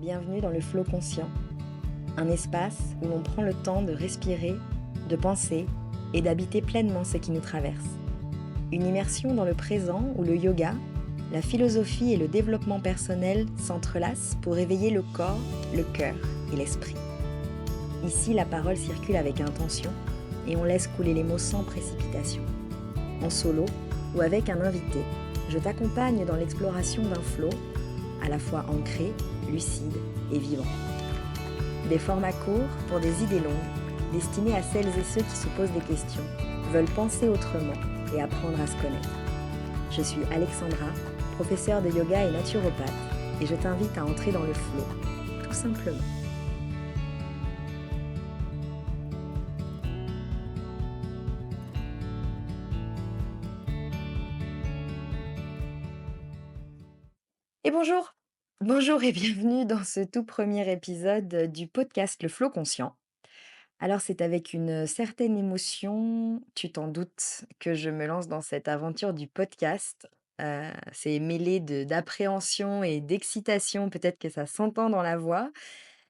Bienvenue dans le flot conscient, un espace où l'on prend le temps de respirer, de penser et d'habiter pleinement ce qui nous traverse. Une immersion dans le présent où le yoga, la philosophie et le développement personnel s'entrelacent pour éveiller le corps, le cœur et l'esprit. Ici, la parole circule avec intention et on laisse couler les mots sans précipitation. En solo ou avec un invité, je t'accompagne dans l'exploration d'un flot à la fois ancré, lucide et vivant. Des formats courts pour des idées longues, destinés à celles et ceux qui se posent des questions, veulent penser autrement et apprendre à se connaître. Je suis Alexandra, professeure de yoga et naturopathe, et je t'invite à entrer dans le flot, tout simplement. Et bonjour! Bonjour et bienvenue dans ce tout premier épisode du podcast Le Flot Conscient. Alors c'est avec une certaine émotion, tu t'en doutes, que je me lance dans cette aventure du podcast. C'est mêlé d'appréhension et d'excitation, peut-être que ça s'entend dans la voix.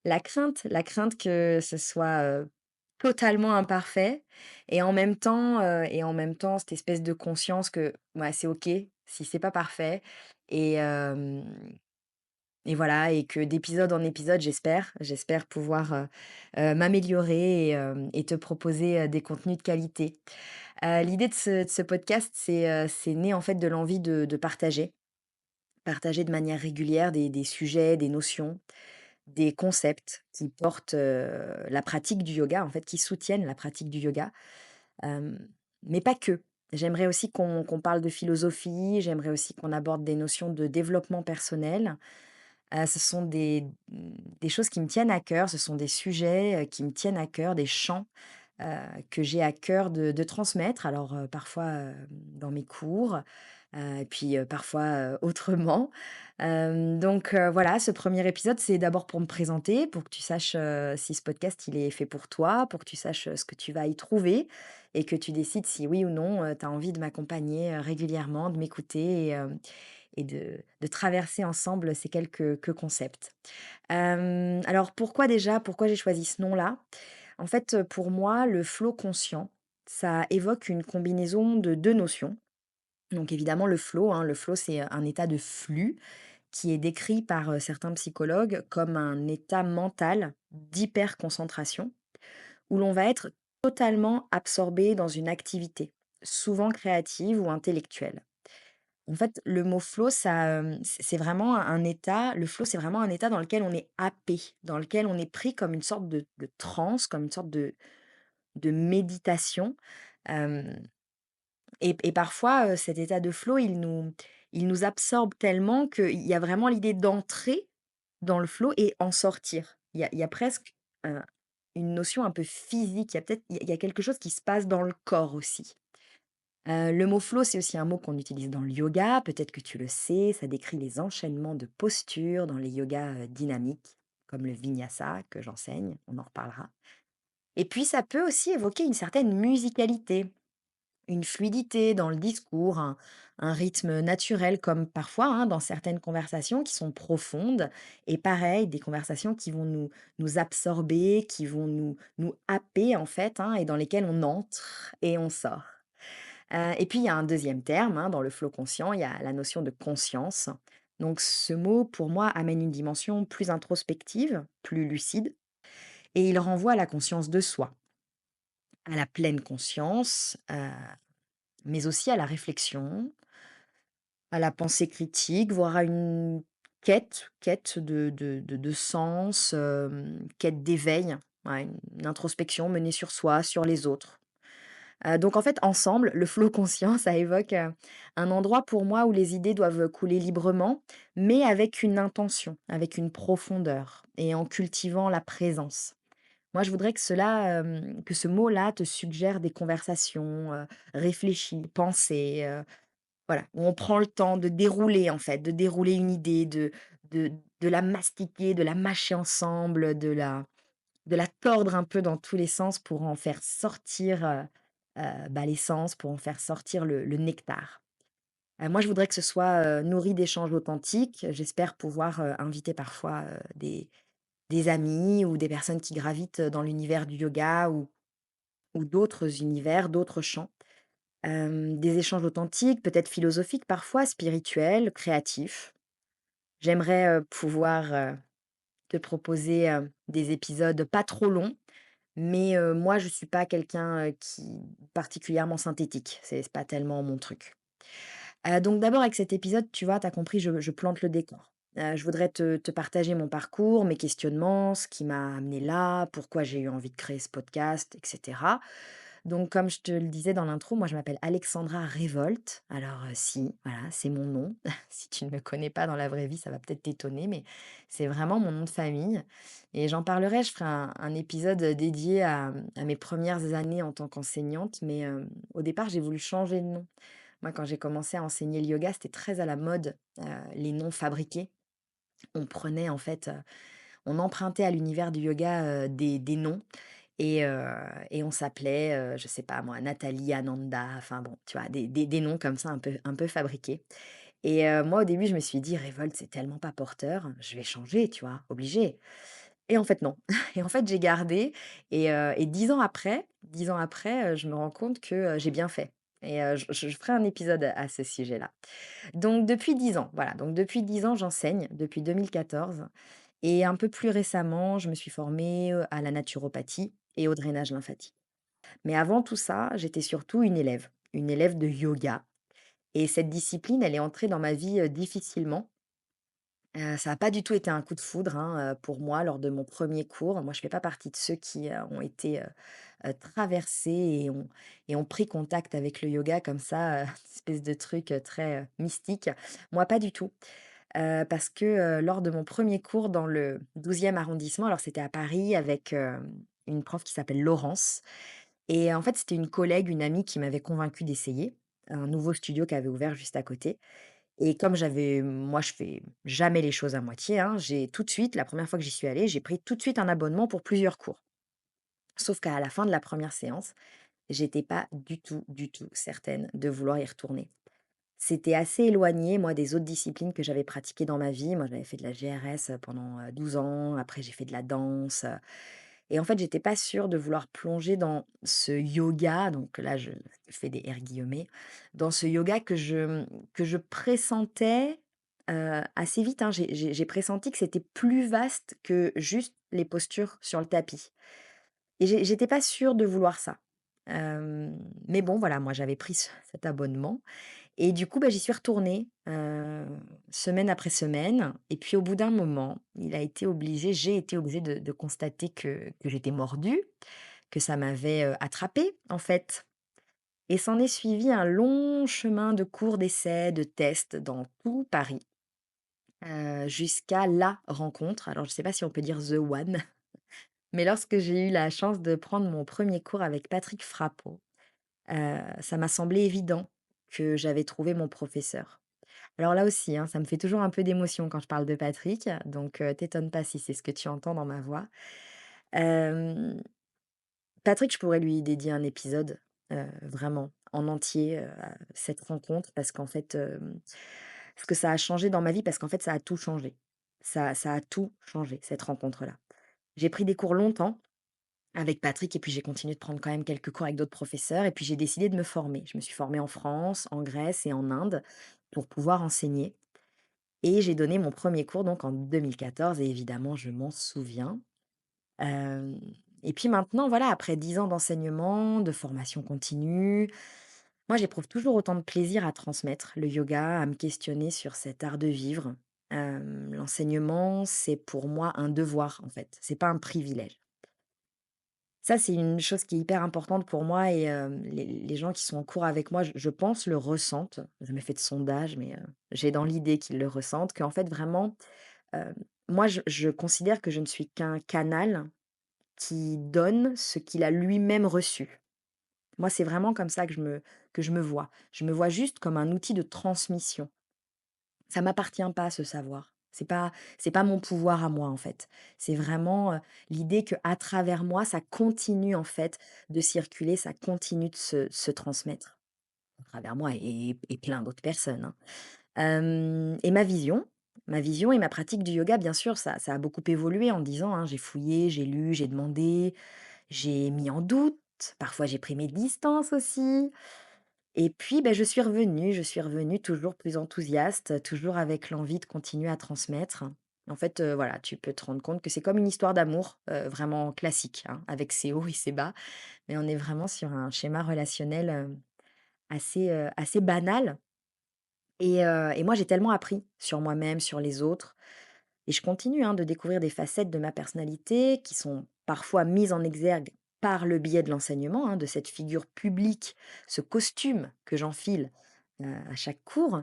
La crainte que ce soit, totalement imparfait et en même temps cette espèce de conscience que, ouais, c'est OK si c'est pas parfait et hem et voilà et que d'épisode en épisode, j'espère pouvoir, m'améliorer et te proposer, des contenus de qualité. L'idée de ce podcast, c'est né en fait de l'envie de partager de manière régulière des sujets, des notions, des concepts qui portent, la pratique du yoga, en fait, qui soutiennent la pratique du yoga, hem, mais pas que. J'aimerais aussi qu'on parle de philosophie, j'aimerais aussi qu'on aborde des notions de développement personnel. Ce sont des choses qui me tiennent à cœur, ce sont des sujets, qui me tiennent à cœur, des champs, heu, que j'ai à cœur de transmettre. Alors, parfois, dans mes cours, et puis, parfois, autrement. Donc, voilà, ce premier épisode, c'est d'abord pour me présenter, pour que tu saches, si ce podcast, il est fait pour toi, pour que tu saches, ce que tu vas y trouver et que tu décides si oui ou non, tu as envie de m'accompagner, régulièrement, de m'écouter et de traverser ensemble ces quelques concepts. Alors pourquoi j'ai choisi ce nom-là? En fait, pour moi, le flow conscient, ça évoque une combinaison de 2 notions. Donc évidemment le flow c'est un état de flux qui est décrit par, certains psychologues comme un état mental d'hyperconcentration où l'on va être totalement absorbé dans une activité, souvent créative ou intellectuelle. En fait, le mot flow, c'est vraiment un état le flow, c'est vraiment un état dans lequel on est happé, dans lequel on est pris comme une sorte de transe, comme une sorte de méditation, hem et parfois, cet état de flow, il nous absorbe tellement qu'il y a vraiment l'idée d'entrer dans le flow et en sortir. Il y a presque, heu, une notion un peu physique, il y a quelque chose qui se passe dans le corps aussi. Le mot flow, c'est aussi un mot qu'on utilise dans le yoga, peut-être que tu le sais, ça décrit les enchaînements de postures dans les yogas, dynamiques, comme le vinyasa que j'enseigne, on en reparlera. Et puis ça peut aussi évoquer une certaine musicalité, une fluidité dans le discours, un rythme naturel comme parfois, hein, dans certaines conversations qui sont profondes et pareil, des conversations qui vont nous absorber, qui vont nous happer en fait, hein, et dans lesquelles on entre et on sort. Et puis il y a un deuxième terme, hein, dans le flow conscient, il y a la notion de conscience. Donc ce mot, pour moi, amène une dimension plus introspective, plus lucide, et il renvoie à la conscience de soi, à la pleine conscience, mais aussi à la réflexion, à la pensée critique, voire à une quête de sens, quête d'éveil, ouais, une introspection menée sur soi, sur les autres. Donc en fait, ensemble, le flow conscient, ça évoque, un endroit pour moi où les idées doivent couler librement, mais avec une intention, avec une profondeur et en cultivant la présence. Moi, je voudrais que ce mot-là te suggère des conversations, réfléchies, pensées, voilà, où on prend le temps de dérouler en fait, de dérouler une idée, de de la mastiquer, de la mâcher ensemble, de la tordre un peu dans tous les sens pour en faire sortir, l'essence, pour en faire sortir le nectar. Moi, je voudrais que ce soit, nourri d'échanges authentiques. J'espère pouvoir, inviter parfois, des amis ou des personnes qui gravitent, dans l'univers du yoga ou d'autres univers, d'autres champs. Des échanges authentiques, peut-être philosophiques parfois, spirituels, créatifs. J'aimerais, pouvoir, te proposer, des épisodes pas trop longs, mais moi je suis pas quelqu'un, qui particulièrement synthétique. C'est pas tellement mon truc. Donc d'abord avec cet épisode, tu vois, tu as compris, je plante le décor. Je voudrais te partager mon parcours, mes questionnements, ce qui m'a amené là, pourquoi j'ai eu envie de créer ce podcast, et cetera. Donc comme je te le disais dans l'intro, moi je m'appelle Alexandra Révolte. Alors, si, voilà, c'est mon nom. Si tu ne me connais pas dans la vraie vie, ça va peut-être t'étonner, mais c'est vraiment mon nom de famille et j'en parlerai, je ferai un épisode, dédié à mes premières années en tant qu'enseignante, mais, au départ, j'ai voulu changer de nom. Moi, quand j'ai commencé à enseigner le yoga, c'était très à la mode, les noms fabriqués. On prenait en fait, on empruntait à l'univers du yoga, des noms et heu et on s'appelait, je sais pas moi, Nathalie, Ananda, enfin bon, tu vois? Des noms comme ça un peu fabriqués et moi, au début, je me suis dit: «Révolte, c'est tellement pas porteur, je vais changer», tu vois? Obligé et en fait, non et en fait, j'ai gardé et 10 ans après 10 ans après, je me rends compte que, j'ai bien fait et je ferai un épisode à ce sujet-là. Donc depuis 10 ans, voilà, donc depuis 10 ans, j'enseigne, depuis 2014 et un peu plus récemment, je me suis formée, à la naturopathie et au drainage lymphatique. Mais avant tout ça, j'étais surtout une élève de yoga et cette discipline, elle est entrée dans ma vie, difficilement. Ça a pas du tout été un coup de foudre, hein, pour moi lors de mon premier cours. Moi, je fais pas partie de ceux qui, ont été, traversés et ont pris contact avec le yoga comme ça, espèce de truc, très, mystique. Moi, pas du tout. Parce que, lors de mon premier cours dans le 12e arrondissement, alors c'était à Paris avec, une prof qui s'appelle Laurence et en fait, c'était une collègue, une amie qui m'avait convaincue d'essayer, un nouveau studio qui avait ouvert juste à côté et comme moi je fais jamais les choses à moitié, hein, j'ai tout de suite, la première fois que j'y suis allée, j'ai pris tout de suite un abonnement pour plusieurs cours. Sauf qu'à la fin de la première séance, j'étais pas du tout certaine de vouloir y retourner. C'était assez éloigné, moi, des autres disciplines que j'avais pratiquées dans ma vie. Moi, j'avais fait de la GRS, pendant, 12 ans. Après, j'ai fait de la danse, et en fait, j'étais pas sûre de vouloir plonger dans ce yoga, donc là, je fais des R guillemets, dans ce yoga que je pressentais, assez vite, hein. J'ai pressenti que c'était plus vaste que juste les postures sur le tapis et j'étais pas sûre de vouloir ça. Mais bon, voilà, moi, j'avais pris cet abonnement et du coup, bah, j'y suis retournée, semaine après semaine et puis au bout d'un moment, j'ai été obligée de constater que j'étais mordue, que ça m'avait, attrapée, en fait et s'en est suivi un long chemin de cours, d'essais, de tests dans tout Paris, jusqu'à la rencontre. Alors je ne sais pas si on peut dire the one, mais lorsque j'ai eu la chance de prendre mon premier cours avec Patrick Frappeau, ça m'a semblé évident que j'avais trouvé mon professeur. Alors là aussi, hein, ça me fait toujours un peu d'émotion quand je parle de Patrick, donc t'étonne pas si c'est ce que tu entends dans ma voix. Hem, Patrick, je pourrais lui dédier un épisode, vraiment, en entier, à cette rencontre parce qu'en fait, ce que ça a changé dans ma vie, parce qu'en fait, ça a tout changé. Ça a tout changé, cette rencontre-là. J'ai pris des cours longtemps avec Patrick et puis j'ai continué de prendre quand même quelques cours avec d'autres professeurs et puis j'ai décidé de me former. Je me suis formée en France, en Grèce et en Inde pour pouvoir enseigner. Et j'ai donné mon premier cours donc en 2014 et évidemment je m'en souviens. Hem et puis maintenant voilà, après 10 ans d'enseignement, de formation continue, moi j'éprouve toujours autant de plaisir à transmettre le yoga, à me questionner sur cet art de vivre. L'enseignement, c'est pour moi un devoir en fait, c'est pas un privilège. Ça, c'est une chose qui est hyper importante pour moi et les gens qui sont en cours avec moi, je pense, le ressentent. J'ai jamais fait de sondage, mais j'ai dans l'idée qu'ils le ressentent, qu'en fait, vraiment, heu, moi, je considère que je ne suis qu'un canal qui donne ce qu'il a lui-même reçu. Moi, c'est vraiment comme ça que je me vois. Je me vois juste comme un outil de transmission. Ça m'appartient pas ce savoir. C'est pas mon pouvoir à moi, en fait. C'est vraiment, l'idée que à travers moi, ça continue, en fait, de circuler, ça continue de se transmettre. à travers moi et plein d'autres personnes, hein. Et ma vision et ma pratique du yoga, bien sûr, ça a beaucoup évolué en 10 ans, hein. J'ai fouillé, j'ai lu, j'ai demandé, j'ai mis en doute, parfois j'ai pris mes distances aussi. Et puis, je suis revenue toujours plus enthousiaste, toujours avec l'envie de continuer à transmettre. En fait, voilà, tu peux te rendre compte que c'est comme une histoire d'amour, vraiment classique, hein, avec ses hauts et ses bas, mais on est vraiment sur un schéma relationnel, assez banal et moi, j'ai tellement appris sur moi-même, sur les autres et je continue, hein, de découvrir des facettes de ma personnalité qui sont parfois mises en exergue par le biais de l'enseignement, hein, de cette figure publique, ce costume que j'enfile, à chaque cours.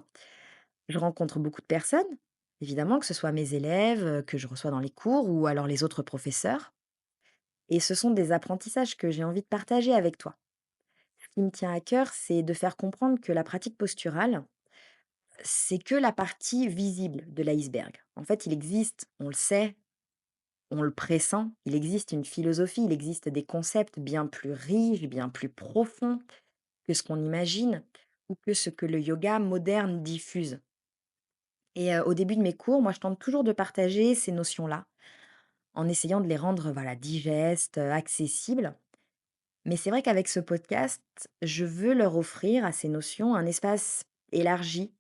Je rencontre beaucoup de personnes, évidemment, que ce soit mes élèves, que je reçois dans les cours ou alors les autres professeurs et ce sont des apprentissages que j'ai envie de partager avec toi. Ce qui me tient à cœur, c'est de faire comprendre que la pratique posturale, c'est que la partie visible de l'iceberg. En fait, il existe, on le sait, on le pressent, il existe une philosophie, il existe des concepts bien plus riches, bien plus profonds que ce qu'on imagine ou que ce que le yoga moderne diffuse. Et au début de mes cours, moi, je tente toujours de partager ces notions-là, en essayant de les rendre, voilà, digestes, accessibles. Mais c'est vrai qu'avec ce podcast, je veux leur offrir à ces notions un espace élargi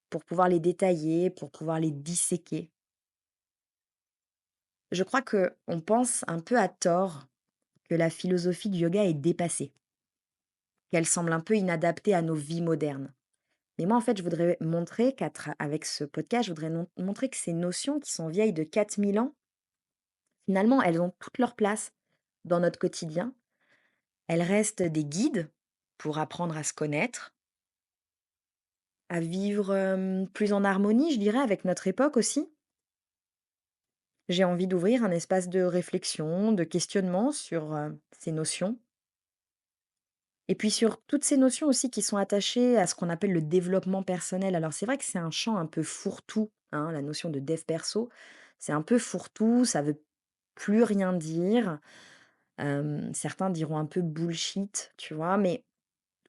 pour pouvoir les détailler, pour pouvoir les disséquer. Je crois que on pense un peu à tort que la philosophie du yoga est dépassée, qu'elle semble un peu inadaptée à nos vies modernes. Mais moi, en fait, je voudrais montrer avec ce podcast, je voudrais montrer que ces notions qui sont vieilles de 4000 ans, finalement, elles ont toute leur place dans notre quotidien. Elles restent des guides pour apprendre à se connaître, à vivre plus en harmonie, je dirais, avec notre époque aussi. J'ai envie d'ouvrir un espace de réflexion, de questionnement sur ces notions. Et puis sur toutes ces notions aussi qui sont attachées à ce qu'on appelle le développement personnel. Alors c'est vrai que c'est un champ un peu fourre-tout, hein, la notion de dev perso. C'est un peu fourre-tout, ça veut plus rien dire. Certains diront un peu bullshit, tu vois, mais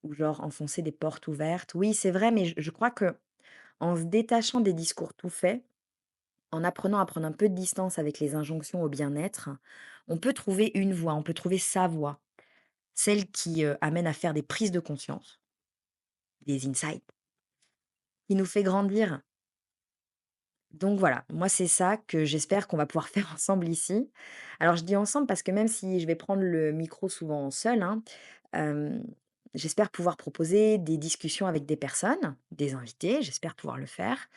ou genre enfoncer des portes ouvertes. Oui, c'est vrai, mais je crois que en se détachant des discours tout faits, en apprenant à prendre un peu de distance avec les injonctions au bien-être, on peut trouver une voie, on peut trouver sa voie, celle qui amène à faire des prises de conscience, des insights, qui nous fait grandir. Donc voilà, moi c'est ça que j'espère qu'on va pouvoir faire ensemble ici. Alors je dis ensemble parce que même si je vais prendre le micro souvent seule, hein, hem, j'espère pouvoir proposer des discussions avec des personnes, des invités, j'espère pouvoir le faire.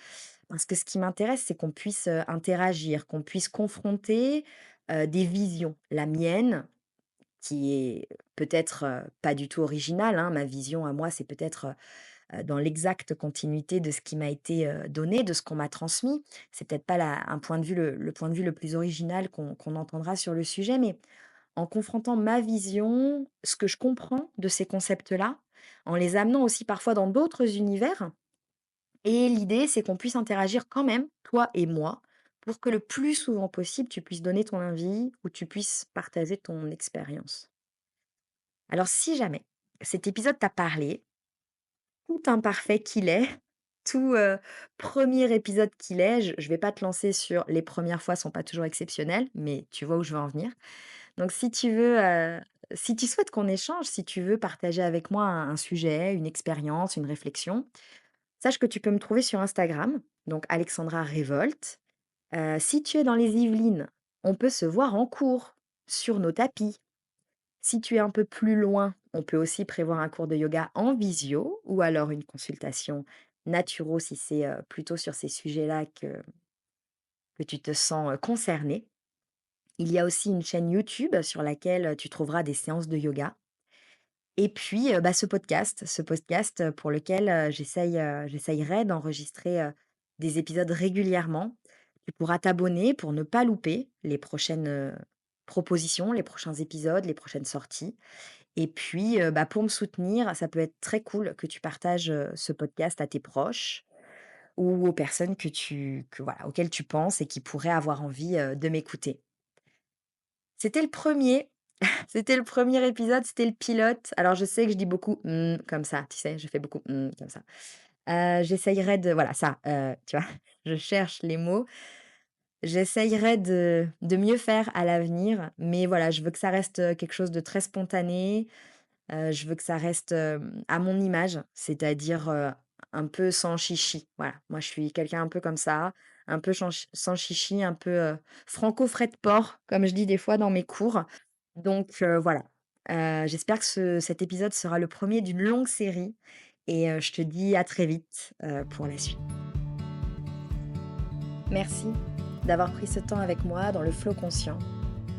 Parce que ce qui m'intéresse, c'est qu'on puisse, interagir, qu'on puisse confronter, des visions. La mienne, qui est peut-être, pas du tout originale, hein, ma vision à moi, c'est peut-être, dans l'exacte continuité de ce qui m'a été, donné, de ce qu'on m'a transmis. C'est peut-être pas la un point de vue le point de vue le plus original qu'on entendra sur le sujet, mais en confrontant ma vision, ce que je comprends de ces concepts-là, en les amenant aussi parfois dans d'autres univers et l'idée, c'est qu'on puisse interagir quand même, toi et moi, pour que le plus souvent possible, tu puisses donner ton avis ou tu puisses partager ton expérience. Alors si jamais cet épisode t'a parlé, tout imparfait qu'il est, tout, 1er épisode qu'il est, je vais pas te lancer sur les premières fois sont pas toujours exceptionnelles, mais tu vois où je veux en venir. Donc si tu veux, si tu souhaites qu'on échange, si tu veux partager avec moi un sujet, une expérience, une réflexion, sache que tu peux me trouver sur Instagram, donc Alexandra Révolte. Si tu es dans les Yvelines, on peut se voir en cours, sur nos tapis. Si tu es un peu plus loin, on peut aussi prévoir un cours de yoga en visio ou alors une consultation naturo si c'est, plutôt sur ces sujets-là que tu te sens, concernée. Il y a aussi une chaîne YouTube sur laquelle, tu trouveras des séances de yoga et puis, ce podcast, pour lequel, j'essayerai d'enregistrer, des épisodes régulièrement. Tu pourras t'abonner pour ne pas louper les prochaines, propositions, les prochains épisodes, les prochaines sorties et puis, pour me soutenir, ça peut être très cool que tu partages, ce podcast à tes proches ou aux personnes voilà, auxquelles tu penses et qui pourraient avoir envie, de m'écouter. C'était le premier. C'était le premier épisode, c'était le pilote. Alors je sais que je dis beaucoup «mmh» comme ça, tu sais? Je fais beaucoup «mmh» comme ça. J'essayerai de voilà ça, tu vois? Je cherche les mots. J'essayerai de mieux faire à l'avenir, mais voilà, je veux que ça reste, quelque chose de très spontané. Je veux que ça reste, à mon image, c'est-à-dire, un peu sans chichi. Voilà, moi je suis quelqu'un un peu comme ça, un peu sans chichi, un peu, franco frais de porc, comme je dis des fois dans mes cours. Donc voilà, j'espère que cet épisode sera le premier d'une longue série et je te dis à très vite, pour la suite. Merci d'avoir pris ce temps avec moi dans le flow conscient.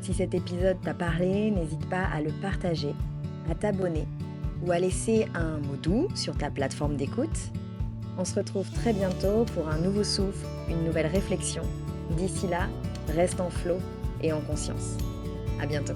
Si cet épisode t'a parlé, n'hésite pas à le partager, à t'abonner ou à laisser un mot doux sur ta plateforme d'écoute. On se retrouve très bientôt pour un nouveau souffle, une nouvelle réflexion. D'ici là, reste en flow et en conscience. À bientôt.